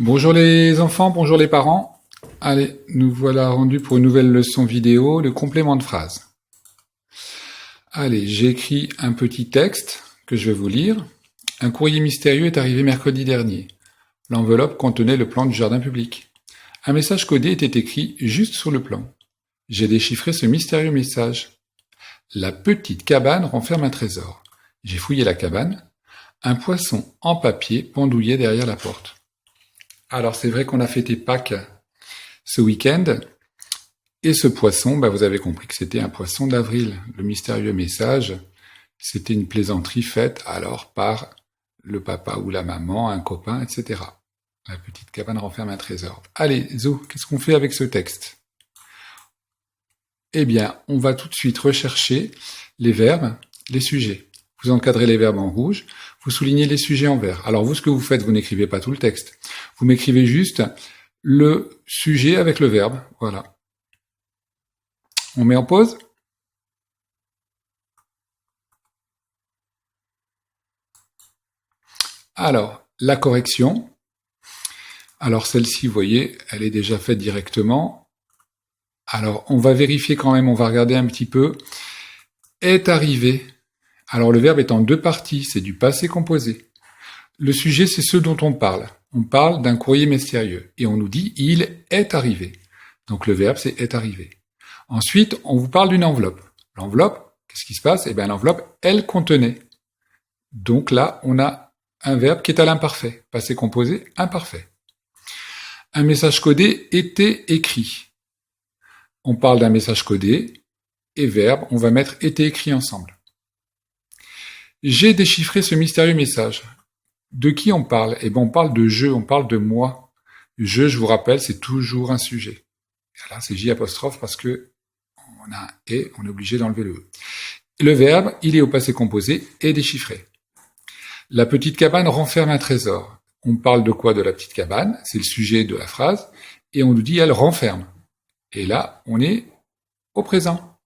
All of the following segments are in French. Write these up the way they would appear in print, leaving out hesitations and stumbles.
Bonjour les enfants, bonjour les parents. Allez, nous voilà rendus pour une nouvelle leçon vidéo, le complément de phrase. Allez, j'ai écrit un petit texte que je vais vous lire. Un courrier mystérieux est arrivé mercredi dernier. L'enveloppe contenait le plan du jardin public. Un message codé était écrit juste sur le plan. J'ai déchiffré ce mystérieux message. La petite cabane renferme un trésor. J'ai fouillé la cabane. Un poisson en papier pendouillait derrière la porte. Alors c'est vrai qu'on a fêté Pâques ce week-end, et ce poisson, vous avez compris que c'était un poisson d'avril. Le mystérieux message, c'était une plaisanterie faite alors par le papa ou la maman, un copain, etc. La petite cabane renferme un trésor. Allez, Zo, qu'est-ce qu'on fait avec ce texte? Eh bien, on va tout de suite rechercher les verbes, les sujets. Vous encadrez les verbes en rouge, vous soulignez les sujets en vert. Alors vous, ce que vous faites, vous n'écrivez pas tout le texte. Vous m'écrivez juste le sujet avec le verbe. Voilà. On met en pause. Alors, la correction. Alors celle-ci, vous voyez, elle est déjà faite directement. Alors, on va vérifier quand même, on va regarder un petit peu. Est arrivé. Alors le verbe est en deux parties, c'est du passé composé. Le sujet, c'est ce dont on parle. On parle d'un courrier mystérieux et on nous dit « il est arrivé ». Donc le verbe, c'est « est arrivé ». Ensuite, on vous parle d'une enveloppe. L'enveloppe, qu'est-ce qui se passe? Eh bien l'enveloppe, elle contenait. Donc là, on a un verbe qui est à l'imparfait. Passé composé, imparfait. Un message codé était écrit. On parle d'un message codé et verbe, on va mettre « était écrit » ensemble. J'ai déchiffré ce mystérieux message. De qui on parle? Eh bien, on parle de je, on parle de moi. Je vous rappelle, c'est toujours un sujet. Et là, c'est J apostrophe parce que on a un et, on est obligé d'enlever le e. Le verbe, il est au passé composé, est déchiffré. La petite cabane renferme un trésor. On parle de quoi de la petite cabane? C'est le sujet de la phrase. Et on nous dit, elle renferme. Et là, on est au présent.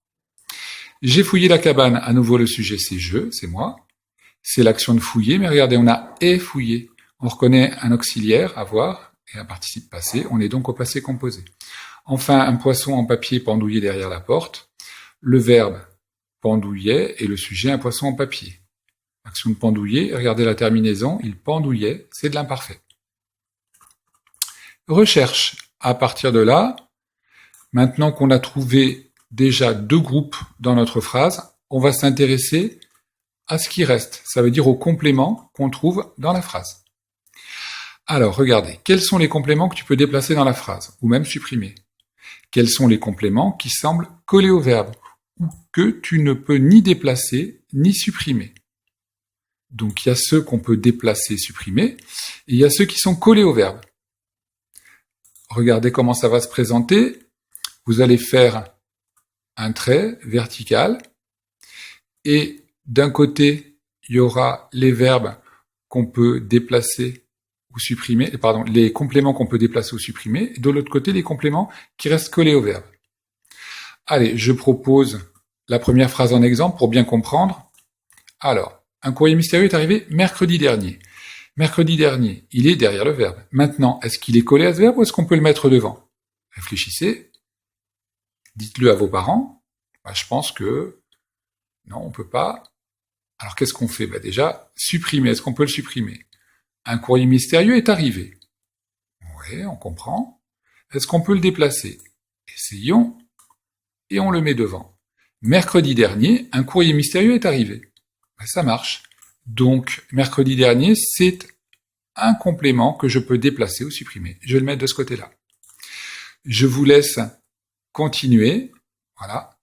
J'ai fouillé la cabane. À nouveau, le sujet, c'est je, c'est moi. C'est l'action de fouiller, mais regardez, on a « est fouillé ». On reconnaît un auxiliaire, avoir, et un participe passé, on est donc au passé composé. Enfin, un poisson en papier pendouillé derrière la porte. Le verbe pendouillait et le sujet un poisson en papier. L'action de pendouiller, regardez la terminaison, il pendouillait, c'est de l'imparfait. Recherche. À partir de là, maintenant qu'on a trouvé déjà deux groupes dans notre phrase, on va s'intéresser à ce qui reste, ça veut dire aux compléments qu'on trouve dans la phrase. Alors, regardez, quels sont les compléments que tu peux déplacer dans la phrase, ou même supprimer? Quels sont les compléments qui semblent coller au verbe, ou que tu ne peux ni déplacer, ni supprimer? Donc, il y a ceux qu'on peut déplacer, supprimer, et il y a ceux qui sont collés au verbe. Regardez comment ça va se présenter. Vous allez faire un trait vertical, et d'un côté, il y aura les verbes qu'on peut déplacer ou supprimer, les compléments qu'on peut déplacer ou supprimer, et de l'autre côté, les compléments qui restent collés au verbe. Allez, je propose la première phrase en exemple pour bien comprendre. Alors, un courrier mystérieux est arrivé mercredi dernier. Mercredi dernier, il est derrière le verbe. Maintenant, est-ce qu'il est collé à ce verbe ou est-ce qu'on peut le mettre devant? Réfléchissez, dites-le à vos parents. Je pense que non, on peut pas. Alors qu'est-ce qu'on fait? Déjà, supprimer, est-ce qu'on peut le supprimer? Un courrier mystérieux est arrivé. Oui, on comprend. Est-ce qu'on peut le déplacer? Essayons, et on le met devant. Mercredi dernier, un courrier mystérieux est arrivé. Ça marche. Donc, mercredi dernier, c'est un complément que je peux déplacer ou supprimer. Je vais le mettre de ce côté-là. Je vous laisse continuer, voilà,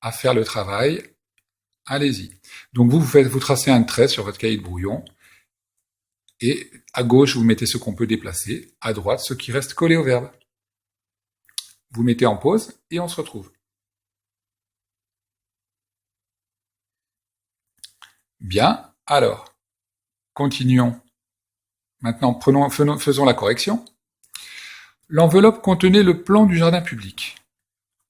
à faire le travail. Allez-y. Donc vous tracez un trait sur votre cahier de brouillon, et à gauche, vous mettez ce qu'on peut déplacer, à droite, ce qui reste collé au verbe. Vous mettez en pause, et on se retrouve. Bien, alors, continuons. Maintenant, faisons la correction. L'enveloppe contenait le plan du jardin public.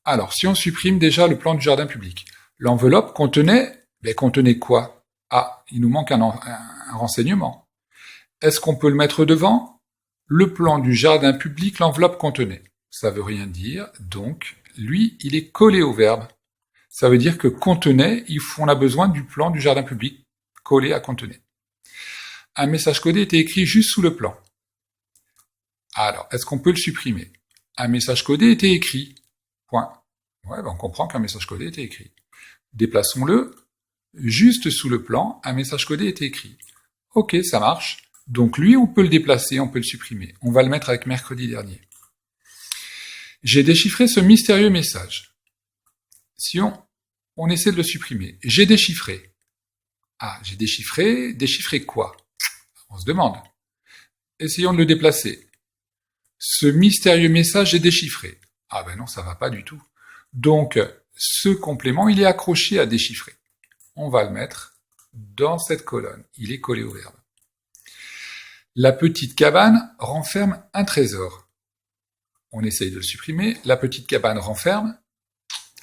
Alors, si on supprime déjà le plan du jardin public, l'enveloppe contenait quoi? Ah, il nous manque un renseignement. Est-ce qu'on peut le mettre devant? Le plan du jardin public, l'enveloppe contenait. Ça veut rien dire, donc lui, il est collé au verbe. Ça veut dire que contenait, on a besoin du plan du jardin public, collé à contenait. Un message codé était écrit juste sous le plan. Alors, est-ce qu'on peut le supprimer? Un message codé était écrit. Point. Ouais, on comprend qu'un message codé était écrit. Déplaçons-le. Juste sous le plan, un message codé était écrit. Ok, ça marche. Donc lui, on peut le déplacer, on peut le supprimer. On va le mettre avec mercredi dernier. J'ai déchiffré ce mystérieux message. Si on essaie de le supprimer. J'ai déchiffré. Ah, j'ai déchiffré. Déchiffré quoi? On se demande. Essayons de le déplacer. Ce mystérieux message est déchiffré. Ah ben non, ça va pas du tout. Donc, ce complément, il est accroché à déchiffrer. On va le mettre dans cette colonne. Il est collé au verbe. La petite cabane renferme un trésor. On essaye de le supprimer. La petite cabane renferme.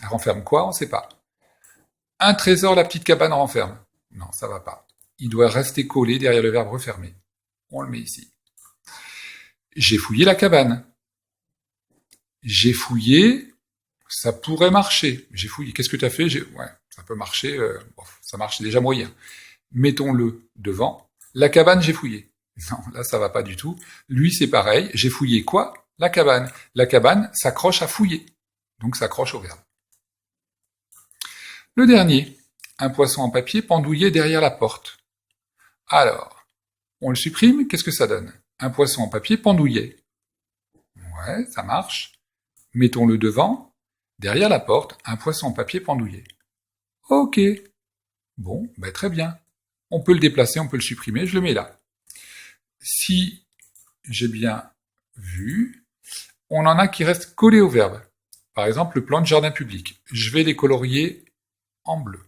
Elle renferme quoi? On ne sait pas. Un trésor, la petite cabane renferme. Non, ça va pas. Il doit rester collé derrière le verbe refermer. On le met ici. J'ai fouillé la cabane. J'ai fouillé, ça pourrait marcher. J'ai fouillé. Qu'est-ce que tu as fait? Ouais, ça peut marcher. Ça marche déjà moyen. Mettons-le devant. La cabane, j'ai fouillé. Non, là, ça va pas du tout. Lui, c'est pareil. J'ai fouillé quoi? La cabane. La cabane s'accroche à fouiller. Donc, s'accroche au verbe. Le dernier. Un poisson en papier pendouillé derrière la porte. Alors, on le supprime. Qu'est-ce que ça donne? Un poisson en papier pendouillé. Ouais, ça marche. Mettons-le devant. Derrière la porte, un poisson en papier pendouillé. Ok. Bon, ben très bien. On peut le déplacer, on peut le supprimer. Je le mets là. Si j'ai bien vu, on en a qui restent collés au verbe. Par exemple, le plan de jardin public. Je vais les colorier en bleu.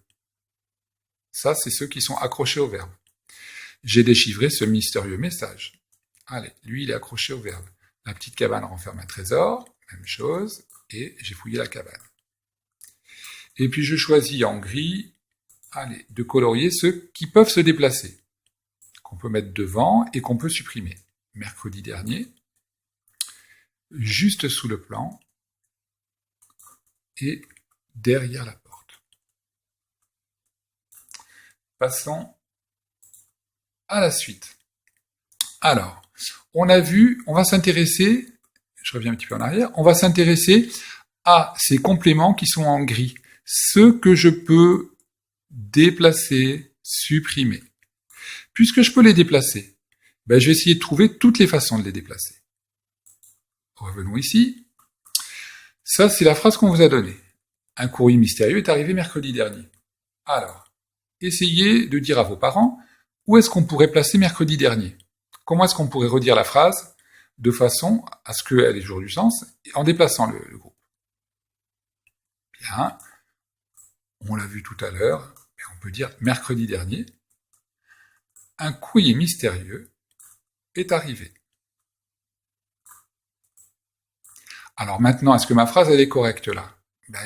Ça, c'est ceux qui sont accrochés au verbe. J'ai déchiffré ce mystérieux message. Allez, lui, il est accroché au verbe. La petite cabane renferme un trésor, même chose, et j'ai fouillé la cabane. Et puis je choisis en gris, allez, de colorier ceux qui peuvent se déplacer, qu'on peut mettre devant et qu'on peut supprimer. Mercredi dernier, juste sous le plan et derrière la porte. Passons à la suite. Alors, on a vu, on va s'intéresser, je reviens un petit peu en arrière, on va s'intéresser à ces compléments qui sont en gris, ceux que je peux déplacer, supprimer. Puisque je peux les déplacer, ben je vais essayer de trouver toutes les façons de les déplacer. Revenons ici. Ça, c'est la phrase qu'on vous a donnée. Un courrier mystérieux est arrivé mercredi dernier. Alors, essayez de dire à vos parents où est-ce qu'on pourrait placer mercredi dernier. Comment est-ce qu'on pourrait redire la phrase de façon à ce qu'elle ait toujours du sens en déplaçant le groupe. Bien, on l'a vu tout à l'heure, on peut dire mercredi dernier, un courrier mystérieux est arrivé. Alors maintenant, est-ce que ma phrase elle est correcte là?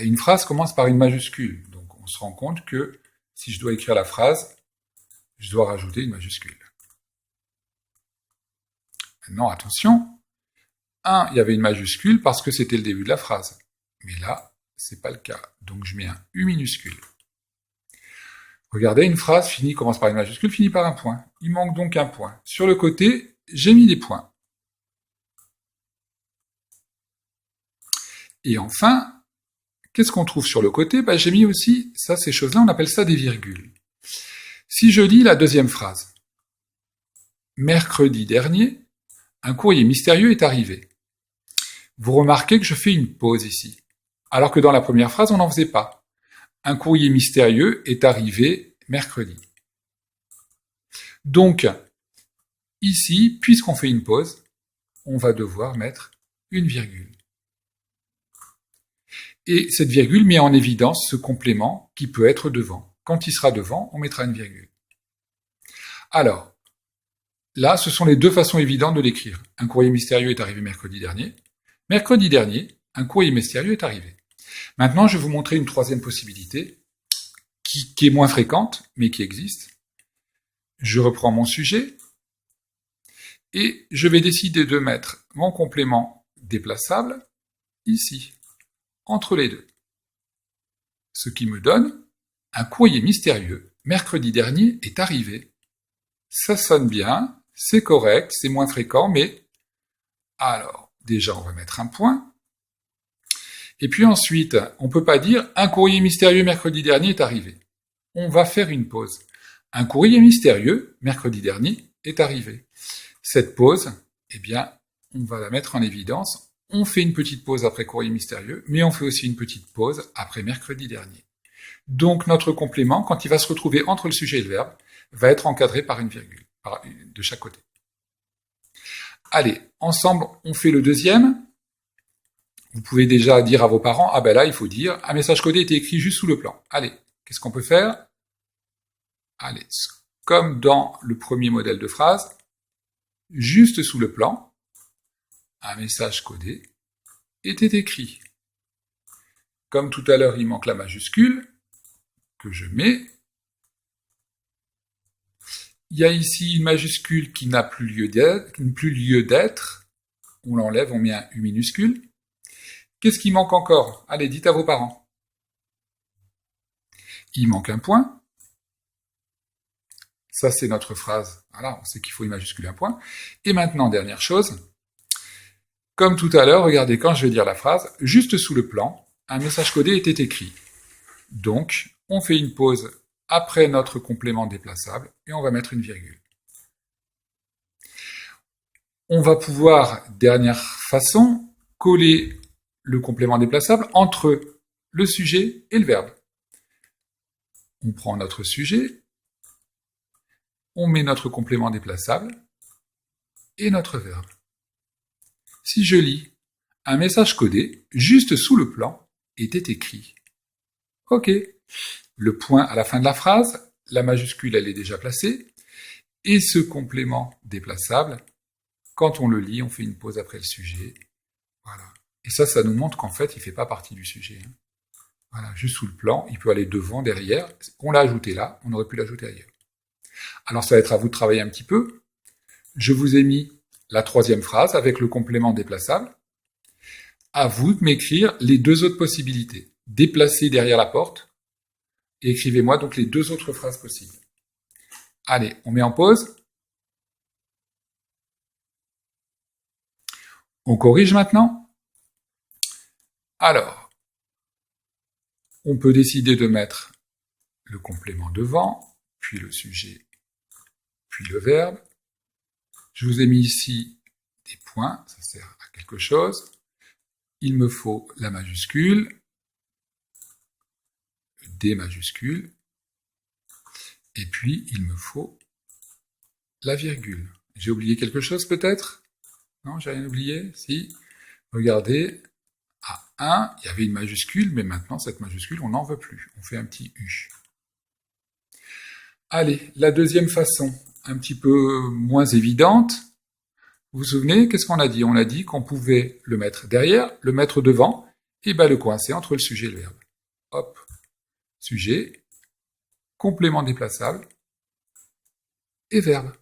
Une phrase commence par une majuscule, donc on se rend compte que si je dois écrire la phrase, je dois rajouter une majuscule. Maintenant, attention, il y avait une majuscule parce que c'était le début de la phrase. Mais là, c'est pas le cas. Donc je mets un U minuscule. Regardez, une phrase commence par une majuscule, finit par un point. Il manque donc un point. Sur le côté, j'ai mis des points. Et enfin, qu'est-ce qu'on trouve sur le côté? J'ai mis aussi, ces choses-là, on appelle ça des virgules. Si je lis la deuxième phrase, mercredi dernier, un courrier mystérieux est arrivé. Vous remarquez que je fais une pause ici, alors que dans la première phrase, on n'en faisait pas. Un courrier mystérieux est arrivé mercredi. Donc, ici, puisqu'on fait une pause, on va devoir mettre une virgule. Et cette virgule met en évidence ce complément qui peut être devant. Quand il sera devant, on mettra une virgule. Alors, là, ce sont les deux façons évidentes de l'écrire. Un courrier mystérieux est arrivé mercredi dernier. Mercredi dernier, un courrier mystérieux est arrivé. Maintenant, je vais vous montrer une troisième possibilité qui est moins fréquente, mais qui existe. Je reprends mon sujet et je vais décider de mettre mon complément déplaçable ici, entre les deux. Ce qui me donne un courrier mystérieux. Mercredi dernier est arrivé. Ça sonne bien, c'est correct, c'est moins fréquent, mais alors, déjà, on va mettre un point. Et puis ensuite, on ne peut pas dire « un courrier mystérieux mercredi dernier est arrivé ». On va faire une pause. Un courrier mystérieux, mercredi dernier, est arrivé. Cette pause, eh bien, on va la mettre en évidence. On fait une petite pause après courrier mystérieux, mais on fait aussi une petite pause après mercredi dernier. Donc, notre complément, quand il va se retrouver entre le sujet et le verbe, va être encadré par une virgule, de chaque côté. Allez, ensemble, on fait le deuxième. Vous pouvez déjà dire à vos parents, ah ben là, il faut dire, un message codé était écrit juste sous le plan. Allez, qu'est-ce qu'on peut faire? Allez, comme dans le premier modèle de phrase, juste sous le plan, un message codé était écrit. Comme tout à l'heure, il manque la majuscule, que je mets. Il y a ici une majuscule qui n'a plus lieu d'être. On l'enlève, on met un U minuscule. Qu'est-ce qui manque encore? Allez, dites à vos parents. Il manque un point. Ça, c'est notre phrase. Voilà, on sait qu'il faut une majuscule, un point. Et maintenant, dernière chose. Comme tout à l'heure, regardez, quand je vais dire la phrase, juste sous le plan, un message codé était écrit. Donc, on fait une pause après notre complément déplaçable et on va mettre une virgule. On va pouvoir, dernière façon, coller le complément déplaçable entre le sujet et le verbe. On prend notre sujet, on met notre complément déplaçable et notre verbe. Si je lis un message codé, juste sous le plan, était écrit. Ok. Le point à la fin de la phrase, la majuscule, elle est déjà placée, et ce complément déplaçable, quand on le lit, on fait une pause après le sujet. Voilà. Et ça nous montre qu'en fait, il ne fait pas partie du sujet. Voilà, juste sous le plan, il peut aller devant, derrière. On l'a ajouté là, on aurait pu l'ajouter ailleurs. Alors ça va être à vous de travailler un petit peu. Je vous ai mis la troisième phrase avec le complément déplaçable. À vous de m'écrire les deux autres possibilités. Déplacer derrière la porte, et écrivez-moi donc les deux autres phrases possibles. Allez, on met en pause. On corrige maintenant. Alors, on peut décider de mettre le complément devant, puis le sujet, puis le verbe. Je vous ai mis ici des points, ça sert à quelque chose. Il me faut la majuscule, des majuscules, et puis il me faut la virgule. J'ai oublié quelque chose peut-être? Non, j'ai rien oublié? Si. Regardez, à 1, il y avait une majuscule, mais maintenant cette majuscule, on n'en veut plus. On fait un petit U. Allez, la deuxième façon, un petit peu moins évidente. Vous vous souvenez, qu'est-ce qu'on a dit? On a dit qu'on pouvait le mettre derrière, le mettre devant, et le coincer entre le sujet et le verbe. Hop. Sujet, complément déplaçable, et verbe.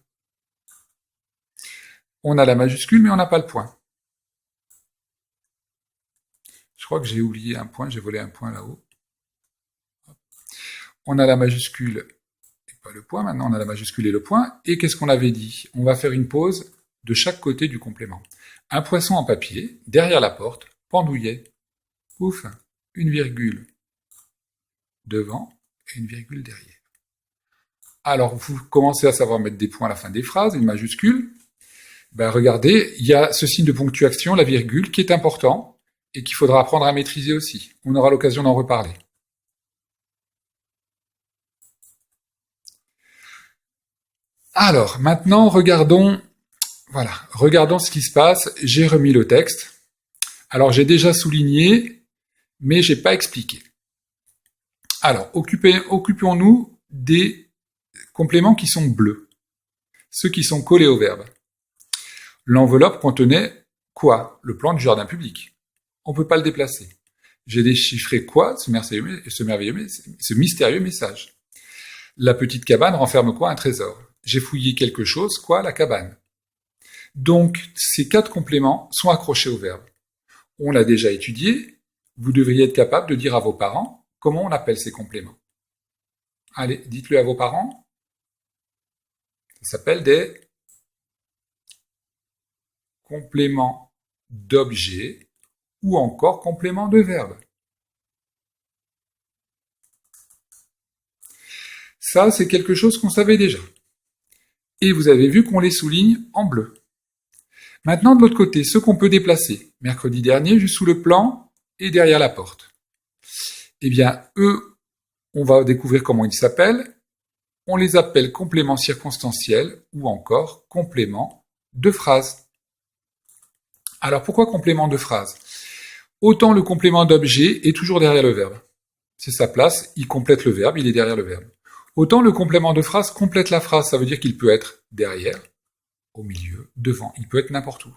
On a la majuscule, mais on n'a pas le point. Je crois que j'ai oublié un point, j'ai volé un point là-haut. On a la majuscule et pas le point, maintenant on a la majuscule et le point. Et qu'est-ce qu'on avait dit? On va faire une pause de chaque côté du complément. Un poisson en papier, derrière la porte, pendouillait. Ouf, une virgule devant et une virgule derrière. Alors, vous commencez à savoir mettre des points à la fin des phrases, une majuscule. Regardez, il y a ce signe de ponctuation, la virgule, qui est important et qu'il faudra apprendre à maîtriser aussi. On aura l'occasion d'en reparler. Alors, maintenant, regardons ce qui se passe. J'ai remis le texte. Alors, j'ai déjà souligné, mais j'ai pas expliqué. Alors, occupons-nous des compléments qui sont bleus, ceux qui sont collés au verbe. L'enveloppe contenait quoi? Le plan du jardin public. On ne peut pas le déplacer. J'ai déchiffré quoi? Ce mystérieux message. La petite cabane renferme quoi? Un trésor. J'ai fouillé quelque chose, quoi? La cabane. Donc, ces 4 compléments sont accrochés au verbe. On l'a déjà étudié. Vous devriez être capable de dire à vos parents comment on appelle ces compléments. Allez, dites-le à vos parents. Ça s'appelle des compléments d'objet ou encore compléments de verbe. Ça, c'est quelque chose qu'on savait déjà. Et vous avez vu qu'on les souligne en bleu. Maintenant, de l'autre côté, ceux qu'on peut déplacer, mercredi dernier, juste sous le plan et derrière la porte. Eh bien, eux, on va découvrir comment ils s'appellent. On les appelle compléments circonstanciels ou encore compléments de phrase. Alors, pourquoi complément de phrase? Autant le complément d'objet est toujours derrière le verbe. C'est sa place, il complète le verbe, il est derrière le verbe. Autant le complément de phrase complète la phrase, ça veut dire qu'il peut être derrière, au milieu, devant, il peut être n'importe où.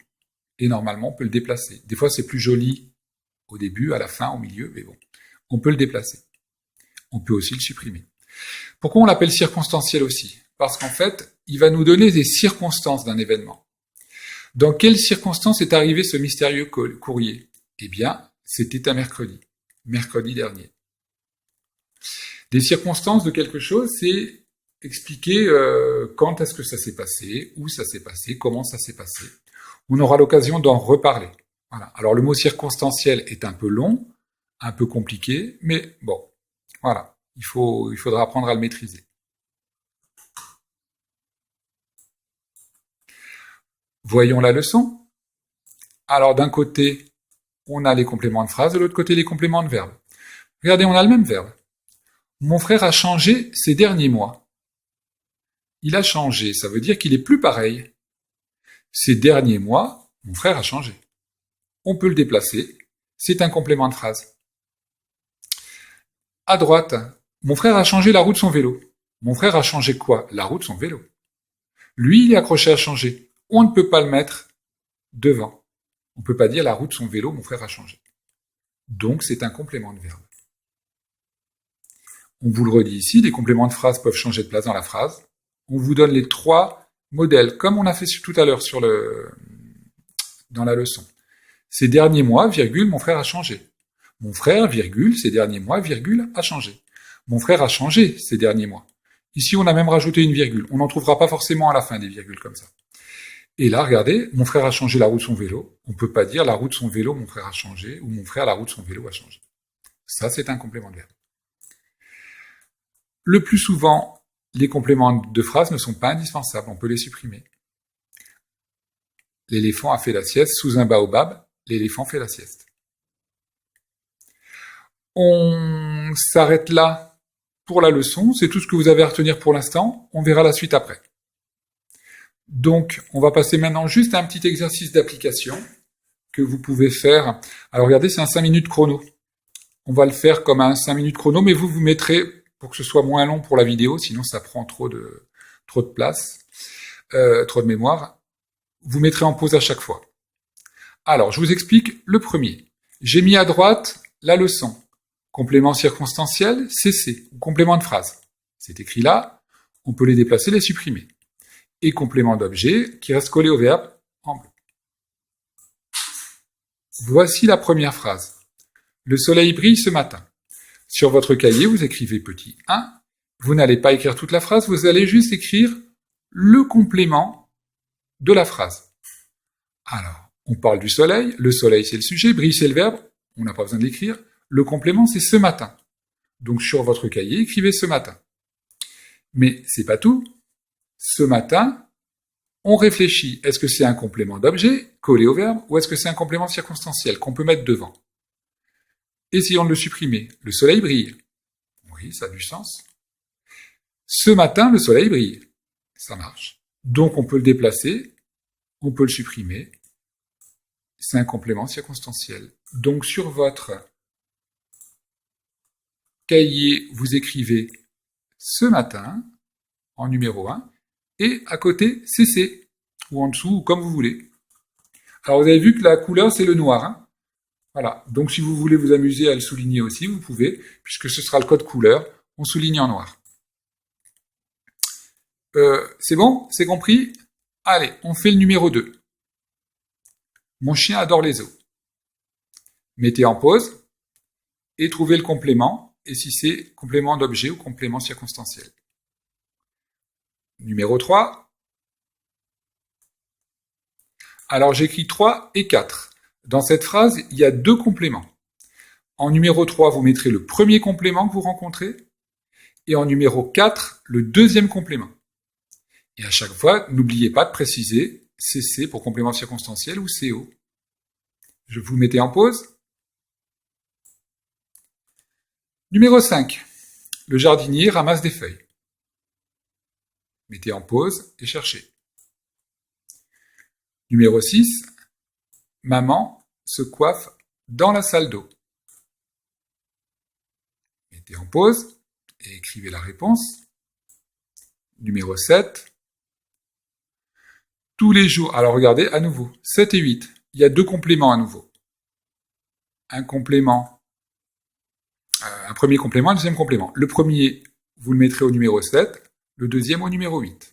Et normalement, on peut le déplacer. Des fois, c'est plus joli au début, à la fin, au milieu, mais bon, on peut le déplacer. On peut aussi le supprimer. Pourquoi on l'appelle circonstanciel aussi? Parce qu'en fait, il va nous donner des circonstances d'un événement. Dans quelles circonstances est arrivé ce mystérieux courrier? Eh bien, c'était un mercredi dernier. Des circonstances de quelque chose, c'est expliquer quand est-ce que ça s'est passé, où ça s'est passé, comment ça s'est passé. On aura l'occasion d'en reparler. Voilà. Alors le mot circonstanciel est un peu long, un peu compliqué, mais bon, voilà, il faudra apprendre à le maîtriser. Voyons la leçon. Alors d'un côté, on a les compléments de phrase, de l'autre côté les compléments de verbe. Regardez, on a le même verbe. Mon frère a changé ces derniers mois. Il a changé, ça veut dire qu'il est plus pareil. Ces derniers mois, mon frère a changé. On peut le déplacer, c'est un complément de phrase. À droite, mon frère a changé la roue de son vélo. Mon frère a changé quoi? La roue de son vélo. Lui, il est accroché à changer. On ne peut pas le mettre devant. On ne peut pas dire la roue de son vélo, mon frère a changé. Donc, c'est un complément de verbe. On vous le redit ici, les compléments de phrase peuvent changer de place dans la phrase. On vous donne les 3 modèles, comme on a fait tout à l'heure dans la leçon. Ces derniers mois, virgule, mon frère a changé. Mon frère, virgule, ces derniers mois, virgule, a changé. Mon frère a changé ces derniers mois. Ici, on a même rajouté une virgule. On n'en trouvera pas forcément à la fin des virgules comme ça. Et là, regardez, mon frère a changé la roue de son vélo. On ne peut pas dire la roue de son vélo, mon frère a changé, ou mon frère, la roue de son vélo a changé. Ça, c'est un complément de verbe. Le plus souvent, les compléments de phrase ne sont pas indispensables, on peut les supprimer. L'éléphant a fait la sieste sous un baobab, l'éléphant fait la sieste. On s'arrête là pour la leçon, c'est tout ce que vous avez à retenir pour l'instant, on verra la suite après. Donc, on va passer maintenant juste à un petit exercice d'application que vous pouvez faire. Alors regardez, c'est un 5 minutes chrono. On va le faire comme un 5 minutes chrono, mais vous mettrez, pour que ce soit moins long pour la vidéo, sinon ça prend trop de place, trop de mémoire, vous mettrez en pause à chaque fois. Alors, je vous explique le premier. J'ai mis à droite la leçon. Complément circonstanciel, CC, ou complément de phrase. C'est écrit là, on peut les déplacer, les supprimer. Et complément d'objet, qui reste collé au verbe, en bleu. Voici la première phrase. Le soleil brille ce matin. Sur votre cahier, vous écrivez petit 1. Vous n'allez pas écrire toute la phrase, vous allez juste écrire le complément de la phrase. Alors, on parle du soleil, le soleil c'est le sujet, brille c'est le verbe, on n'a pas besoin de l'écrire. Le complément c'est ce matin. Donc sur votre cahier, écrivez ce matin. Mais c'est pas tout. Ce matin, on réfléchit. Est-ce que c'est un complément d'objet collé au verbe ou est-ce que c'est un complément circonstanciel qu'on peut mettre devant? Essayons de le supprimer. Le soleil brille. Oui, ça a du sens. Ce matin, le soleil brille. Ça marche. Donc on peut le déplacer, on peut le supprimer. C'est un complément circonstanciel. Donc sur votre cahier, vous écrivez ce matin en numéro 1 et à côté CC ou en dessous ou comme vous voulez. Alors vous avez vu que la couleur c'est le noir. Hein, voilà. Donc si vous voulez vous amuser à le souligner aussi, vous pouvez, puisque ce sera le code couleur, on souligne en noir. C'est bon? C'est compris? Allez, on fait le numéro 2. Mon chien adore les os. Mettez en pause et trouvez le complément, et si c'est complément d'objet ou complément circonstanciel. Numéro 3. Alors j'écris 3 et 4. Dans cette phrase, il y a 2 compléments. En numéro 3, vous mettrez le premier complément que vous rencontrez, et en numéro 4, le deuxième complément. Et à chaque fois, n'oubliez pas de préciser CC pour complément circonstanciel ou CO. Je vous mettais en pause. Numéro 5. Le jardinier ramasse des feuilles. Mettez en pause et cherchez. Numéro 6. Maman se coiffe dans la salle d'eau. Mettez en pause et écrivez la réponse. Numéro 7. Tous les jours. Alors regardez à nouveau. 7 et 8. Il y a 2 compléments à nouveau. Un premier complément, un deuxième complément. Le premier, vous le mettrez au numéro 7, le deuxième au numéro 8.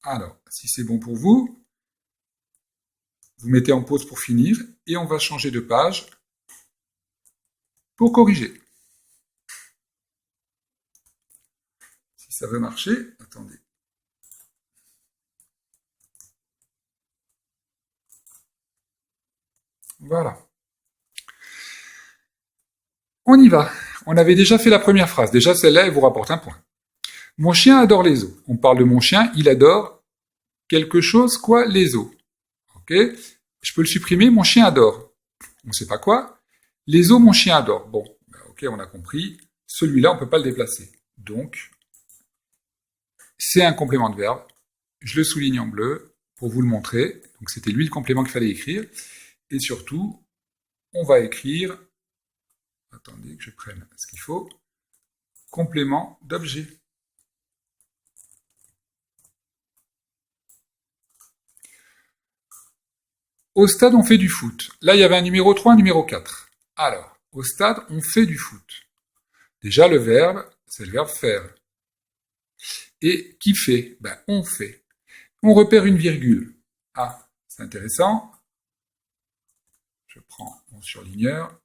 Alors, si c'est bon pour vous, vous mettez en pause pour finir et on va changer de page pour corriger. Si ça veut marcher, attendez. Voilà. On y va. On avait déjà fait la première phrase. Déjà, celle-là, elle vous rapporte un point. Mon chien adore les os. On parle de mon chien, il adore quelque chose, quoi? Les os. Ok? Je peux le supprimer, mon chien adore. On ne sait pas quoi. Les os, mon chien adore. Bon, ok, on a compris. Celui-là, on ne peut pas le déplacer. Donc, c'est un complément de verbe. Je le souligne en bleu pour vous le montrer. Donc, c'était lui le complément qu'il fallait écrire. Et surtout, on va écrire... Attendez que je prenne ce qu'il faut. Complément d'objet. Au stade, on fait du foot. Là, il y avait un numéro 3, un numéro 4. Alors, au stade, on fait du foot. Déjà, le verbe, c'est le verbe faire. Et qui fait? On fait. On repère une virgule. Ah, c'est intéressant. Je prends mon surligneur.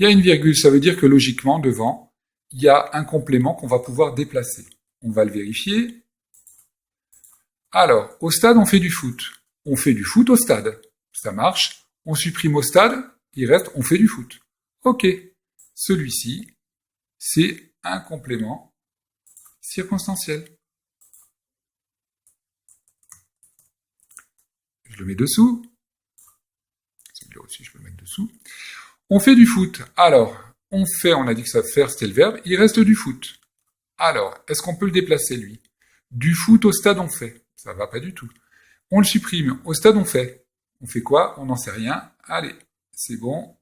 Il y a une virgule, ça veut dire que logiquement, devant, il y a un complément qu'on va pouvoir déplacer. On va le vérifier. Alors, au stade, on fait du foot. On fait du foot au stade. Ça marche. On supprime au stade, il reste on fait du foot. Ok. Celui-ci, c'est un complément circonstanciel. Je le mets dessous. Celui-là aussi, je peux le mettre dessous. On fait du foot. Alors, on fait, on a dit que ça faire, c'était le verbe. Il reste du foot. Alors, est-ce qu'on peut le déplacer, lui? Du foot au stade, on fait. Ça va pas du tout. On le supprime. Au stade, on fait. On fait quoi? On n'en sait rien. Allez, c'est bon.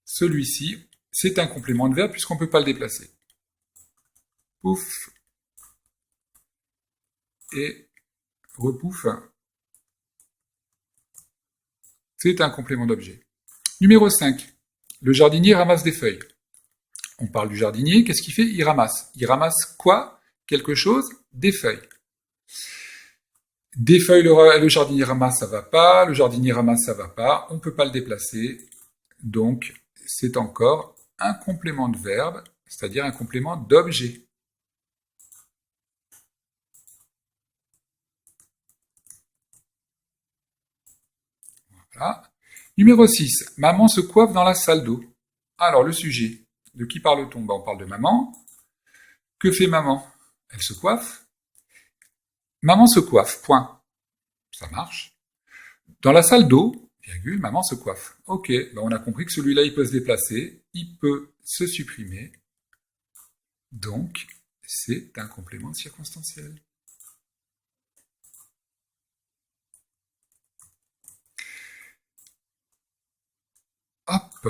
Celui-ci, c'est un complément de verbe puisqu'on ne peut pas le déplacer. Pouf. Et repouf. C'est un complément d'objet. Numéro 5. Le jardinier ramasse des feuilles. On parle du jardinier, qu'est-ce qu'il fait? Il ramasse. Il ramasse quoi? Quelque chose? Des feuilles. Des feuilles, le jardinier ramasse, ça va pas. Le jardinier ramasse, ça va pas. On ne peut pas le déplacer. Donc, c'est encore un complément de verbe, c'est-à-dire un complément d'objet. Voilà. Numéro 6. Maman se coiffe dans la salle d'eau. Alors, le sujet. De qui parle-t-on? On parle de maman. Que fait maman? Elle se coiffe. Maman se coiffe, point. Ça marche. Dans la salle d'eau, virgule, maman se coiffe. Ok, on a compris que celui-là, il peut se déplacer, il peut se supprimer. Donc, c'est un complément circonstanciel. Hop.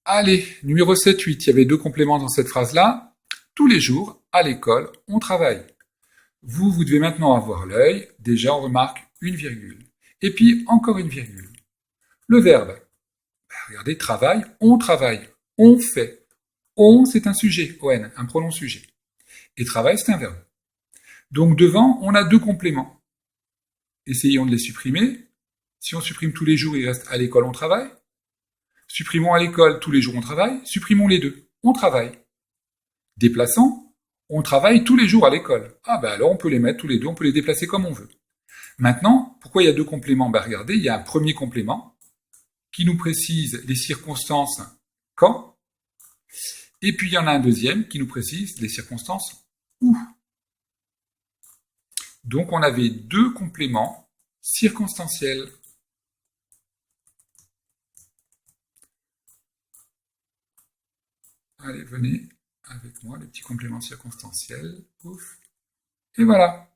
Allez, numéro 7, 8. Il y avait 2 compléments dans cette phrase-là. Tous les jours, à l'école, on travaille. Vous devez maintenant avoir l'œil. Déjà, on remarque une virgule. Et puis, encore une virgule. Le verbe. Regardez, travaille, on fait. On, c'est un sujet, on, un pronom sujet. Et travail, c'est un verbe. Donc, devant, on a 2 compléments. Essayons de les supprimer. Si on supprime tous les jours, il reste à l'école, on travaille. Supprimons à l'école, tous les jours, on travaille. Supprimons les deux, on travaille. Déplaçant, on travaille tous les jours à l'école. Ah ben alors on peut les mettre tous les deux, on peut les déplacer comme on veut. Maintenant, pourquoi il y a deux compléments? Ben regardez, il y a un premier complément qui nous précise les circonstances quand, et puis il y en a un deuxième qui nous précise les circonstances où. Donc on avait deux compléments circonstanciels. Allez, venez avec moi, les petits compléments circonstanciels. Ouf. Et voilà.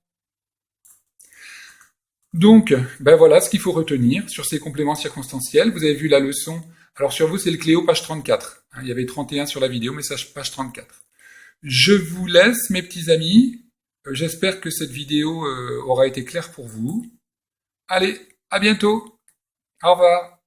Donc, ben voilà ce qu'il faut retenir sur ces compléments circonstanciels. Vous avez vu la leçon. Alors sur vous, c'est le Cléo, page 34. Il y avait 31 sur la vidéo, mais ça, page 34. Je vous laisse, mes petits amis. J'espère que cette vidéo aura été claire pour vous. Allez, à bientôt. Au revoir.